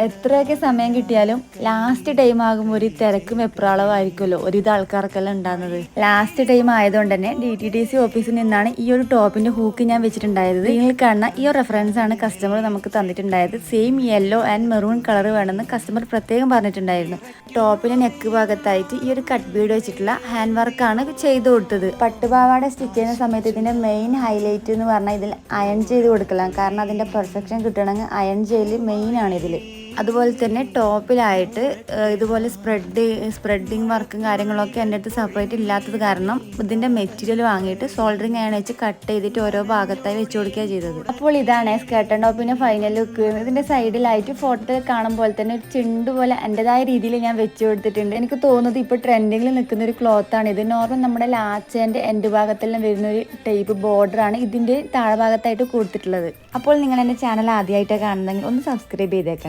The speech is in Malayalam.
എത്രയൊക്കെ സമയം കിട്ടിയാലും ലാസ്റ്റ് ടൈം ആകുമ്പോൾ ഒരു തിരക്കും വെപ്രാളമായിരിക്കുമല്ലോ ഒരുവിധ ആൾക്കാർക്കെല്ലാം ഉണ്ടാകുന്നത്. ലാസ്റ്റ് ടൈം ആയതുകൊണ്ട് തന്നെ DTDC ഓഫീസിൽ നിന്നാണ് ഈ ഒരു ടോപ്പിന്റെ ഹൂക്ക് ഞാൻ വെച്ചിട്ടുണ്ടായത്. നിങ്ങൾ കാണുന്ന ഈ ഒരു റെഫറൻസ് ആണ് കസ്റ്റമർ നമുക്ക് തന്നിട്ടുണ്ടായത്. Same yellow and maroon colour വേണമെന്ന് കസ്റ്റമർ പ്രത്യേകം പറഞ്ഞിട്ടുണ്ടായിരുന്നു. ടോപ്പിന്റെ നെക്ക് ഭാഗത്തായിട്ട് ഈ ഒരു കട്ട് ബീഡ് വെച്ചിട്ടുള്ള ഹാൻഡ് വർക്കാണ് ചെയ്ത് കൊടുത്തത്. പട്ടുപാവാട സ്റ്റിച്ച് ചെയ്യുന്ന സമയത്ത് ഇതിന്റെ മെയിൻ ഹൈലൈറ്റ് എന്ന് പറഞ്ഞാൽ ഇതിൽ അയൺ ചെയ്ത് കൊടുക്കണം. കാരണം അതിന്റെ പെർഫെക്ഷൻ കിട്ടണമെങ്കിൽ അയൺ ചെയ്യൽ മെയിൻ ആണ് ഇതിൽ. അതുപോലെ തന്നെ ടോപ്പിലായിട്ട് ഇതുപോലെ സ്പ്രെഡിങ് വർക്കും കാര്യങ്ങളൊക്കെ എൻ്റെ അടുത്ത് സെപ്പറേറ്റ് ഇല്ലാത്തത് കാരണം ഇതിൻ്റെ മെറ്റീരിയൽ വാങ്ങിയിട്ട് സോൾഡറിങ് അയൺ വെച്ച് കട്ട് ചെയ്തിട്ട് ഓരോ ഭാഗത്തായി വെച്ച് കൊടുക്കുകയാണ് ചെയ്തത്. അപ്പോൾ ഇതാണ് സ്കേർട്ട് ആൻഡ് ടോപ്പിൻ്റെ ഫൈനൽ ലുക്ക്. ഇതിൻ്റെ സൈഡിലായിട്ട് ഫോട്ടോയിൽ കാണുമ്പോൾ തന്നെ ഒരു ചെണ്ട് പോലെ എൻ്റെതായ രീതിയിൽ ഞാൻ വെച്ച് കൊടുത്തിട്ടുണ്ട്. എനിക്ക് തോന്നുന്നത് ഇപ്പോൾ ട്രെൻഡിങ്ങിൽ നിൽക്കുന്ന ഒരു ക്ലോത്താണ് ഇത്. നോർമൽ നമ്മുടെ ലാച്ചേൻ്റെ എൻഡ് ഭാഗത്തെല്ലാം വരുന്ന ഒരു ടൈപ്പ് ബോർഡറാണ് ഇതിൻ്റെ താഴ്ഭാഗത്തായിട്ട് കൊടുത്തിട്ടുള്ളത്. അപ്പോൾ നിങ്ങൾ എൻ്റെ ചാനൽ ആദ്യമായിട്ടാണ് കാണുന്നതെങ്കിൽ ഒന്ന് സബ്സ്ക്രൈബ് ചെയ്തേക്കാം.